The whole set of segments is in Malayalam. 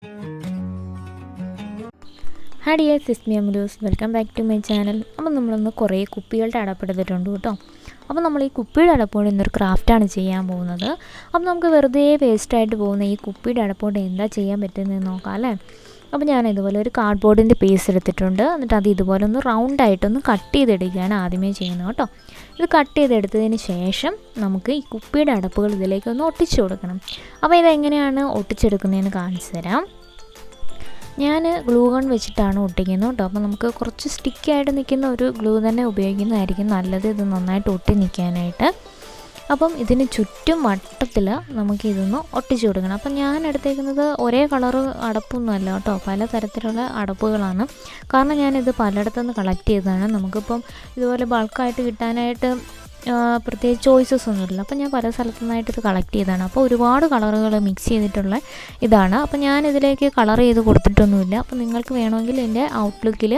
Hi dear, this is Amaluz. Welcome back to my channel. അപ്പോൾ നമ്മളൊന്ന് കുറേ കുപ്പികളുടെ അടപ്പെടുത്തിട്ടുണ്ട് കേട്ടോ. അപ്പോൾ നമ്മൾ ഈ കുപ്പിയുടെ അടപ്പോണ്ട് ഇന്നൊരു ക്രാഫ്റ്റാണ് ചെയ്യാൻ പോകുന്നത്. അപ്പോൾ നമുക്ക് വെറുതെ വേസ്റ്റായിട്ട് പോകുന്ന ഈ കുപ്പിയുടെ അടപ്പോണ്ട് എന്താ ചെയ്യാൻ പറ്റുന്നതെന്ന് നോക്കാം അല്ലേ. അപ്പോൾ ഞാൻ ഇതുപോലെ ഒരു കാർഡ്ബോർഡിൻ്റെ പീസ് എടുത്തിട്ടുണ്ട്. എന്നിട്ട് അത് ഇതുപോലെ ഒന്ന് റൗണ്ടായിട്ടൊന്ന് കട്ട് ചെയ്തെടുക്കുകയാണ് ആദ്യമേ ചെയ്യുന്നത് കേട്ടോ. ഇത് കട്ട് ചെയ്തെടുത്തതിന് ശേഷം നമുക്ക് ഈ കുപ്പിയുടെ അടപ്പുകൾ ഇതിലേക്ക് ഒന്ന് ഒട്ടിച്ചു കൊടുക്കണം. അപ്പോൾ ഇതെങ്ങനെയാണ് ഒട്ടിച്ചെടുക്കുന്നതെന്ന് കാണിച്ചു തരാം. ഞാൻ ഗ്ലൂ ഗൺ വെച്ചിട്ടാണ് ഒട്ടിക്കുന്നത് കേട്ടോ. അപ്പോൾ നമുക്ക് കുറച്ച് സ്റ്റിക്കായിട്ട് നിൽക്കുന്ന ഒരു ഗ്ലൂ തന്നെ ഉപയോഗിക്കുന്നതായിരിക്കും നല്ലത്, ഇത് നന്നായിട്ട് ഒട്ടി നിൽക്കാനായിട്ട്. അപ്പം ഇതിന് ചുറ്റും വട്ടത്തിൽ നമുക്ക് ഇതൊന്ന് ഒട്ടിച്ചു കൊടുക്കണം. അപ്പം ഞാൻ എടുത്തേക്കുന്നത് ഒരേ കളറ് അടപ്പൊന്നുമല്ല കേട്ടോ, പല തരത്തിലുള്ള അടപ്പുകളാണ്. കാരണം ഞാനിത് പലയിടത്തുനിന്ന് കളക്ട് ചെയ്തതാണ്. നമുക്കിപ്പം ഇതുപോലെ ബൾക്കായിട്ട് കിട്ടാനായിട്ട് പ്രത്യേകിച്ച് ചോയ്സസ് ഒന്നുമില്ല. അപ്പോൾ ഞാൻ പല സ്ഥലത്തു നിന്നായിട്ട് ഇത് കളക്ട് ചെയ്തതാണ്. അപ്പോൾ ഒരുപാട് കളറുകൾ മിക്സ് ചെയ്തിട്ടുള്ള ഇതാണ്. അപ്പോൾ ഞാനിതിലേക്ക് കളർ ചെയ്ത് കൊടുത്തിട്ടൊന്നുമില്ല. അപ്പോൾ നിങ്ങൾക്ക് വേണമെങ്കിൽ എൻ്റെ ഔട്ട്ലുക്കിൽ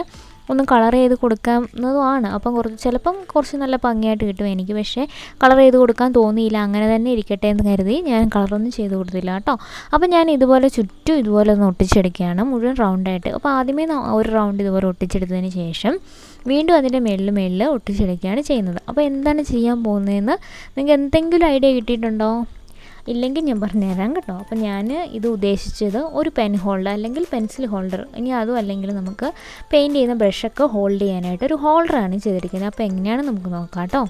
ഒന്ന് കളർ ചെയ്ത് കൊടുക്കാവുന്നതുമാണ്. അപ്പം ചിലപ്പം കുറച്ച് നല്ല ഭംഗിയായിട്ട് കിട്ടും. എനിക്ക് പക്ഷേ കളർ ചെയ്ത് കൊടുക്കാൻ തോന്നിയില്ല, അങ്ങനെ തന്നെ ഇരിക്കട്ടെ എന്ന് കരുതി ഞാൻ കളറൊന്നും ചെയ്ത് കൊടുത്തില്ല കേട്ടോ. അപ്പം ഞാൻ ഇതുപോലെ ചുറ്റും ഇതുപോലെ ഒന്ന് ഒട്ടിച്ചെടുക്കുകയാണ് മുഴുവൻ റൗണ്ടായിട്ട്. അപ്പോൾ ആദ്യമേ ഒരു റൗണ്ട് ഇതുപോലെ ഒട്ടിച്ചെടുത്തതിന് ശേഷം വീണ്ടും അതിൻ്റെ മേളിൽ ഒട്ടിച്ചെടുക്കുകയാണ് ചെയ്യുന്നത്. അപ്പോൾ എന്താണ് ചെയ്യാൻ പോകുന്നതെന്ന് നിങ്ങൾക്ക് എന്തെങ്കിലും ഐഡിയ കിട്ടിയിട്ടുണ്ടോ? ഇല്ലെങ്കിൽ ഞാൻ പറഞ്ഞുതരാം കേട്ടോ. അപ്പം ഞാൻ ഇത് ഉദ്ദേശിച്ചത് ഒരു പെൻ ഹോൾഡർ അല്ലെങ്കിൽ പെൻസിൽ ഹോൾഡർ, ഇനി അതും അല്ലെങ്കിൽ നമുക്ക് പെയിൻറ്റ് ചെയ്യുന്ന ബ്രഷൊക്കെ ഹോൾഡ് ചെയ്യാനായിട്ട് ഒരു ഹോൾഡറാണ് ചെയ്തിരിക്കുന്നത്. അപ്പോൾ എങ്ങനെയാണ് നമുക്ക് നോക്കാം കേട്ടോ.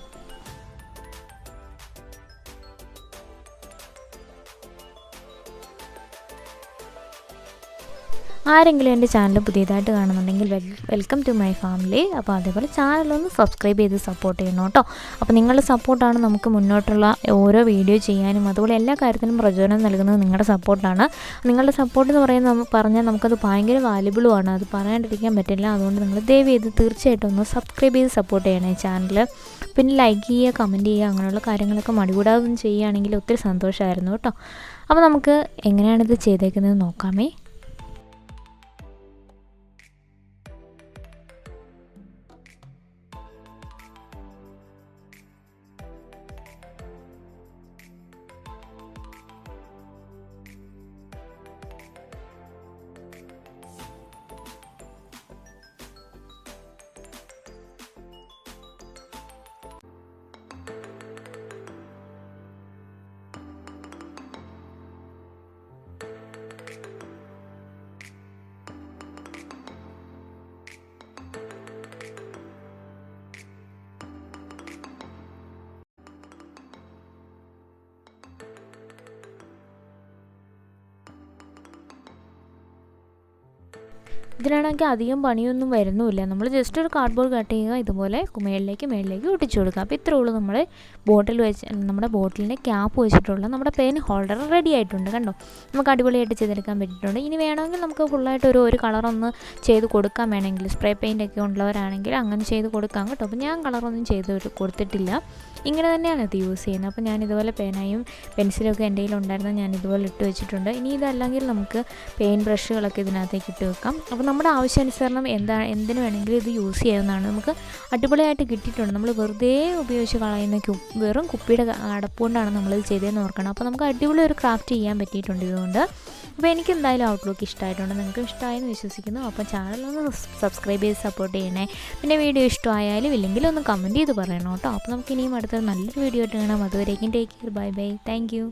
ആരെങ്കിലും എൻ്റെ ചാനൽ പുതിയതായിട്ട് കാണുന്നുണ്ടെങ്കിൽ വെൽക്കം ടു മൈ ഫാമിലി. അപ്പോൾ അതേപോലെ ചാനലൊന്ന് സബ്സ്ക്രൈബ് ചെയ്ത് സപ്പോർട്ട് ചെയ്യണം കേട്ടോ. അപ്പോൾ നിങ്ങളുടെ സപ്പോർട്ടാണ് നമുക്ക് മുന്നോട്ടുള്ള ഓരോ വീഡിയോ ചെയ്യാനും അതുപോലെ എല്ലാ കാര്യത്തിനും പ്രചോദനം നൽകുന്നത് നിങ്ങളുടെ സപ്പോർട്ടാണ്. നിങ്ങളുടെ സപ്പോർട്ട് എന്ന് പറഞ്ഞാൽ നമുക്കത് ഭയങ്കര വാല്യുബിളുമാണ്, അത് പറയാണ്ടിരിക്കാൻ പറ്റില്ല. അതുകൊണ്ട് നിങ്ങൾ ദയവ് ചെയ്ത് തീർച്ചയായിട്ടും ഒന്ന് സബ്സ്ക്രൈബ് ചെയ്ത് സപ്പോർട്ട് ചെയ്യണേ ചാനൽ. പിന്നെ ലൈക്ക് ചെയ്യുക, കമൻറ്റ് ചെയ്യുക, അങ്ങനെയുള്ള കാര്യങ്ങളൊക്കെ മടികൂടാതെ ചെയ്യുകയാണെങ്കിൽ ഒത്തിരി സന്തോഷമായിരുന്നു കേട്ടോ. അപ്പോൾ നമുക്ക് എങ്ങനെയാണിത് ചെയ്തേക്കുന്നത് നോക്കാമേ. ഇതിനാണെങ്കിൽ അധികം പണിയൊന്നും വരുന്നുമില്ല. നമ്മൾ ജസ്റ്റ് ഒരു കാർഡ്ബോർഡ് കട്ട് ചെയ്യുക, ഇതുപോലെ മേളിലേക്ക് ഒട്ടിച്ചു കൊടുക്കുക. അപ്പോൾ ഇത്രയേ ഉള്ളൂ. നമ്മുടെ ബോട്ടിലിൻ്റെ ക്യാപ്പ് വെച്ചിട്ടുള്ള നമ്മുടെ പെൻ ഹോൾഡർ റെഡി ആയിട്ടുണ്ട് കണ്ടോ. നമുക്ക് അടിപൊളിയായിട്ട് ചെയ്തെടുക്കാൻ പറ്റിയിട്ടുണ്ട്. ഇനി വേണമെങ്കിൽ നമുക്ക് ഫുള്ളായിട്ട് ഒരു കളറൊന്ന് ചെയ്ത് കൊടുക്കാൻ വേണമെങ്കിൽ സ്പ്രേ പെയിൻ്റ് ഒക്കെ ഉള്ളവരാണെങ്കിൽ അങ്ങനെ ചെയ്ത് കൊടുക്കാം കേട്ടോ. അപ്പോൾ ഞാൻ കളറൊന്നും ചെയ്ത് കൊടുത്തിട്ടില്ല, ഇങ്ങനെ തന്നെയാണ് ഇത് യൂസ് ചെയ്യുന്നത്. അപ്പോൾ ഞാൻ ഇതുപോലെ പേനായും പെൻസിലൊക്കെ എൻ്റെ കയ്യിലുണ്ടായിരുന്നത് ഞാൻ ഇതുപോലെ ഇട്ട് വെച്ചിട്ടുണ്ട്. ഇനി ഇതല്ലെങ്കിൽ നമുക്ക് പെയിൻറ്റ് ബ്രഷുകളൊക്കെ ഇതിനകത്തേക്ക് ഇട്ട് വെക്കാം. അപ്പോൾ നമ്മുടെ ആവശ്യാനുസരണം എന്തിനു വേണമെങ്കിലും ഇത് യൂസ് ചെയ്യാവുന്നതാണ്. നമുക്ക് അടിപൊളിയായിട്ട് കിട്ടിയിട്ടുണ്ട്. നമ്മൾ വെറുതെ ഉപയോഗിച്ച് കളയുന്ന വെറും കുപ്പിയുടെ അടപ്പുകൊണ്ടാണ് നമ്മളിത് ചെയ്തതെന്ന് ഓർക്കണം. അപ്പോൾ നമുക്ക് അടിപൊളി ഒരു ക്രാഫ്റ്റ് ചെയ്യാൻ പറ്റിയിട്ടുണ്ട് ഇതുകൊണ്ട്. അപ്പോൾ എനിക്ക് എന്തായാലും ഔട്ട്ലുക്ക് ഇഷ്ടമായിട്ടുണ്ട്, നിങ്ങൾക്ക് ഇഷ്ടമായെന്ന് വിശ്വസിക്കുന്നു. അപ്പോൾ ചാനലൊന്ന് സബ്സ്ക്രൈബ് ചെയ്ത് സപ്പോർട്ട് ചെയ്യണേ. പിന്നെ വീഡിയോ ഇഷ്ടമായാലും ഇല്ലെങ്കിൽ ഒന്ന് കമൻറ്റ് ചെയ്ത് പറയണം കേട്ടോ. അപ്പോൾ നമുക്ക് ഇനിയും അടുത്ത നല്ലൊരു വീഡിയോ ആയിട്ട് കാണാം. അതുവരേക്കും take care, bye bye, thank you.